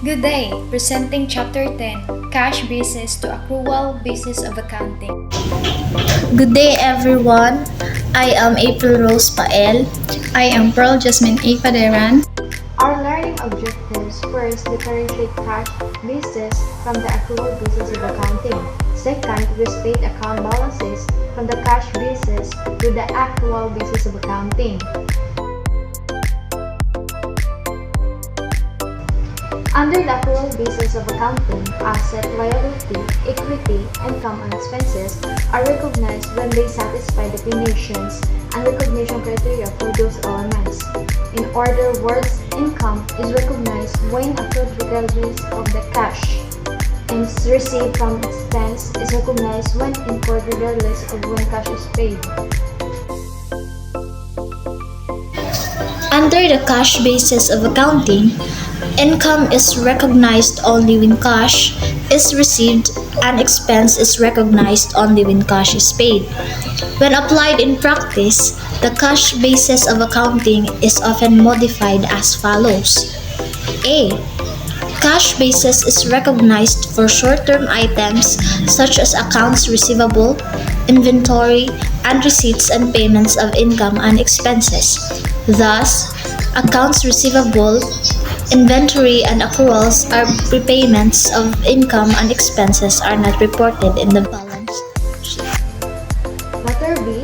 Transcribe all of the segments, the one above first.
Good day! Presenting Chapter 10, Cash Basis to Accrual Basis of Accounting. Good day everyone. I am April Rose Pael. I am Pearl Jasmine A. Paderan. Our learning objectives: first, differentiate cash basis from the accrual basis of accounting. Second, restate account balances from the cash basis to the accrual basis of accounting. Under the accrual basis of accounting, asset, liability, equity, income, and expenses are recognized when they satisfy definitions and recognition criteria for those elements. In other words, income is recognized when accrued regardless of the cash, and received from expense is recognized when incurred regardless of when cash is paid. Under the cash basis of accounting, income is recognized only when cash is received and expense is recognized only when cash is paid. When applied in practice, the cash basis of accounting is often modified as follows. A. Cash basis is recognized for short-term items such as accounts receivable, inventory, and receipts and payments of income and expenses. Thus, accounts receivable, inventory, and accruals are prepayments of income and expenses are not reported in the balance sheet. Letter B.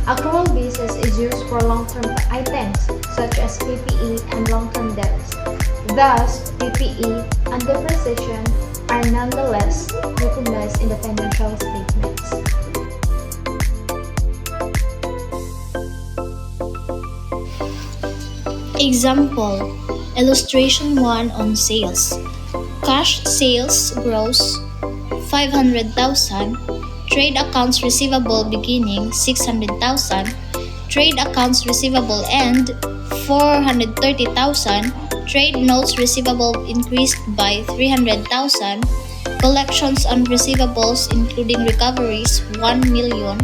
Accrual basis is used for long-term items such as PPE and long-term debts. Thus, PPE and depreciation are nonetheless recognized in the financial statements. Example, Illustration 1 on sales. Cash sales gross 500,000, trade accounts receivable beginning 600,000, trade accounts receivable end 430,000, trade notes receivable increased by 300,000, collections on receivables including recoveries 1 million,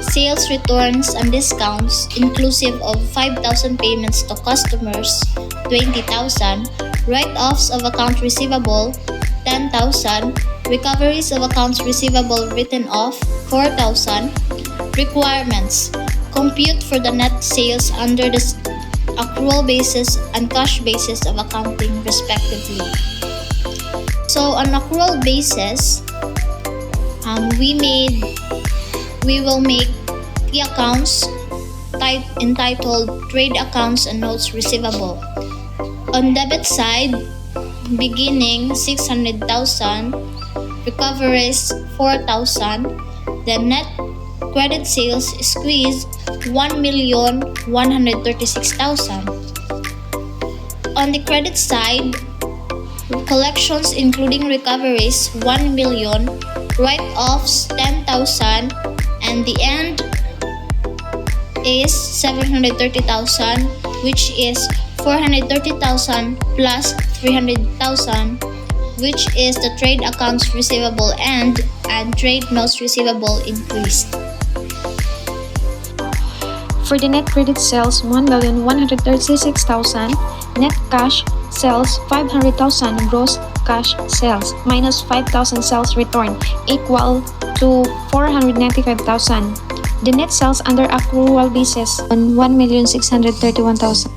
sales returns and discounts inclusive of 5,000 payments to customers 20,000, write-offs of account receivable 10,000, recoveries of accounts receivable written off 4,000. Requirements: compute for the net sales under the accrual basis and cash basis of accounting respectively. So on accrual basis, we will make the accounts entitled trade accounts and notes receivable. On debit side, beginning 600,000, recoveries 4,000, the net credit sales squeeze 1,136,000. On the credit side, collections including recoveries 1 million, write-offs 10,000, and the end is 730,000, which is 430,000 plus 300,000, which is the trade accounts receivable end and trade notes receivable increased. For the net credit sales 1,136,000, net cash sales 500,000, gross cash sales minus 5,000 sales return equal to 495,000. The net sales under accrual basis on 1,631,000.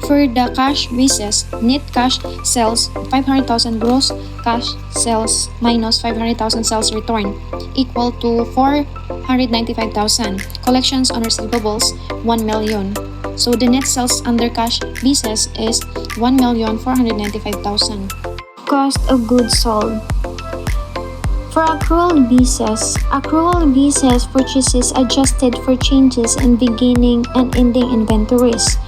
For the cash basis, net cash sales 500,000, gross cash sales minus 500,000 sales return equal to 495,000. Collections on receivables 1 million. So the net sales under cash basis is 1,495,000. Cost of goods sold. For accrual basis purchases adjusted for changes in beginning and ending inventories.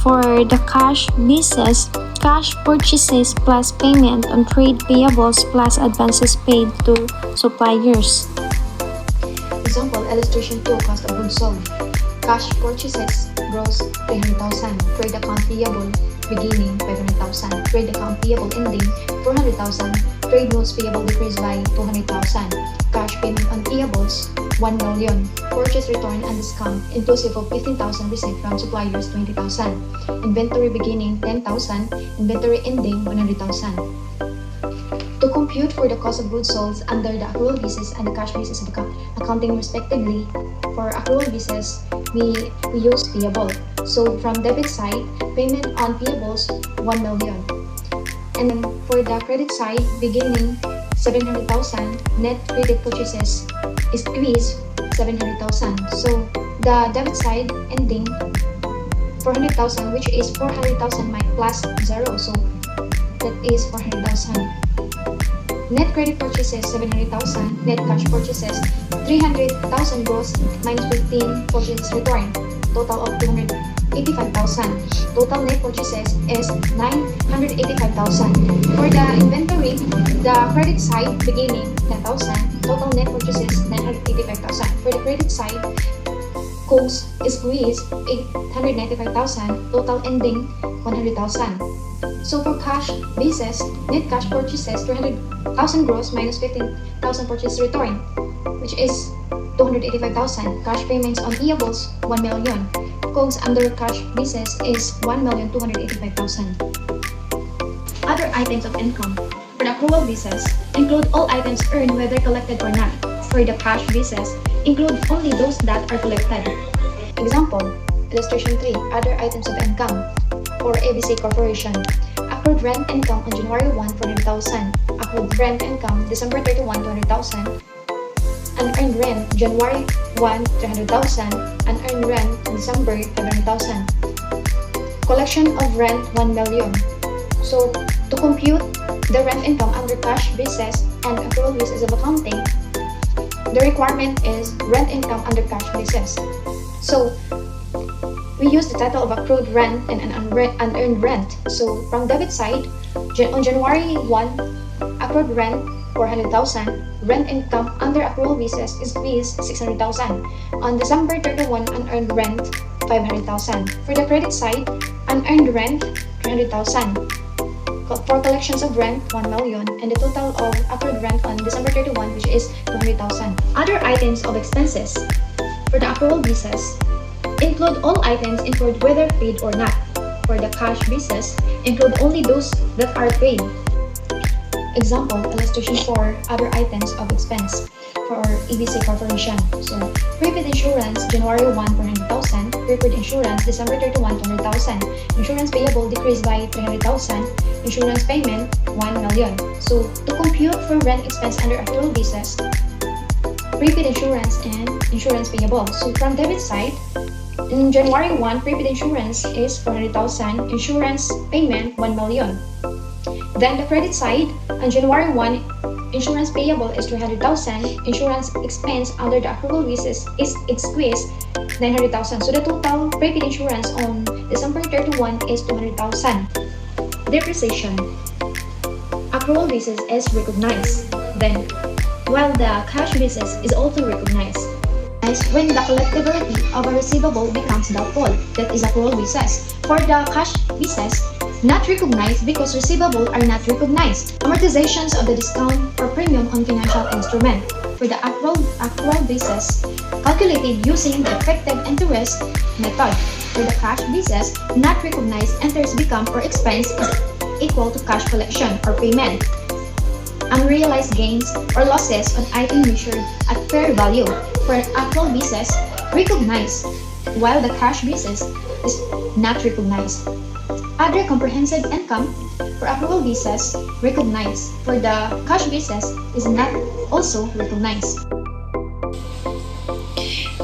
For the cash basis, cash purchases plus payment on trade payables plus advances paid to suppliers. Example, Illustration 2, Cost of goods sold. Cash purchases gross 300,000, trade account payable beginning 500,000, trade account payable ending 400,000, trade notes payable decreased by 200,000, cash payment on payables 1 million, purchase return and discount inclusive of 15,000 received from suppliers 20,000, inventory beginning 10,000, inventory ending 100,000. To compute for the cost of goods sold under the accrual basis and the cash basis of accounting respectively, for accrual basis, we use payable. So from debit side, payment on payables 1 million. And then for the credit side, beginning 700,000, net credit purchases is squeeze 700,000. So the debit side ending 400,000, which is 400,000 plus 0, so that is 400,000. Net credit purchases 700,000, net cash purchases 300,000 gross minus 15 purchase return, total of 285,000. Total net purchases is 985,000. For the inventory, the credit side beginning 10,000, total net purchases 985,000. For the credit side, COGS squeeze 895,000, total ending 100,000. So for cash basis, net cash purchases 300,000 gross minus 15,000 purchase return, which is 285,000. Cash payments on payables 1 million. COGS under cash basis is 1,285,000. Other items of income. For the accrual basis, include all items earned whether collected or not. For the cash basis, include only those that are collected. Example, illustration 3, other items of income. For ABC Corporation, accrued rent income on January 1, 400,000. Accrued rent income December 31, 200,000. Unearned rent January 1, 300,000. Unearned rent December 500,000. Collection of rent 1 million. So to compute the rent income under cash basis and accrual basis of accounting, the requirement is rent income under cash basis. So we use the title of accrued rent and unearned rent. So from debit side, on January 1, accrued rent 400,000, rent income under accrual basis is fees 600,000. On December 31, unearned rent 500,000. For the credit side, unearned rent 300,000. For collections of rent 1 million, and the total of accrued rent on December 31, which is 200,000. Other items of expenses. For the accrual basis, include all items incurred whether paid or not. For the cash basis, include only those that are paid. Example, illustration 4, other items of expense for ABC Corporation. So, prepaid insurance, January 1, 400,000. Prepaid insurance, December 31, 200,000. Insurance payable decreased by 300,000. Insurance payment, 1 million. So, to compute for rent expense under accrual basis, prepaid insurance and insurance payable. So, from debit side, in January 1, prepaid insurance is 400,000, insurance payment 1 million. Then the credit side, on January 1, insurance payable is 300,000, insurance expense under the accrual basis is squeeze 900,000. So the total prepaid insurance on December 31 is 200,000. Depreciation. Accrual basis is recognized. Then, while the cash basis is also recognized. When the collectibility of a receivable becomes doubtful, that is accrual basis. For the cash basis, not recognized because receivable are not recognized. Amortizations of the discount or premium on financial instrument. For the accrual basis, calculated using the effective interest method. For the cash basis, not recognized interest become or expense is equal to cash collection or payment. Unrealized gains or losses on item measured at fair value. For accrual basis, recognized, while the cash basis is not recognized. Other comprehensive income for accrual basis recognized. For the cash basis is not also recognized.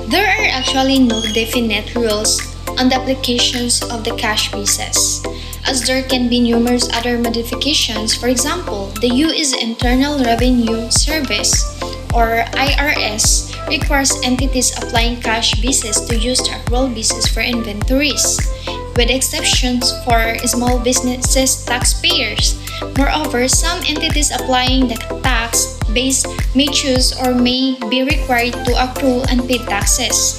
There are actually no definite rules on the applications of the cash basis, as there can be numerous other modifications. For example, the U.S. Internal Revenue Service, or IRS, requires entities applying cash basis to use the accrual basis for inventories, with exceptions for small businesses taxpayers. Moreover, some entities applying the tax base may choose or may be required to accrue unpaid taxes.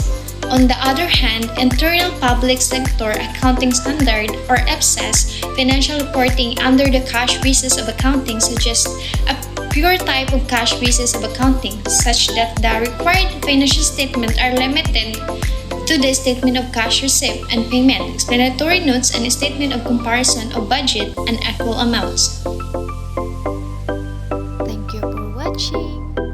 On the other hand, Internal Public Sector Accounting Standard or EPSAS financial reporting under the cash basis of accounting suggests a pure type of cash basis of accounting such that the required financial statements are limited to the statement of cash receipt and payment, explanatory notes, and a statement of comparison of budget and actual amounts. Thank you for watching.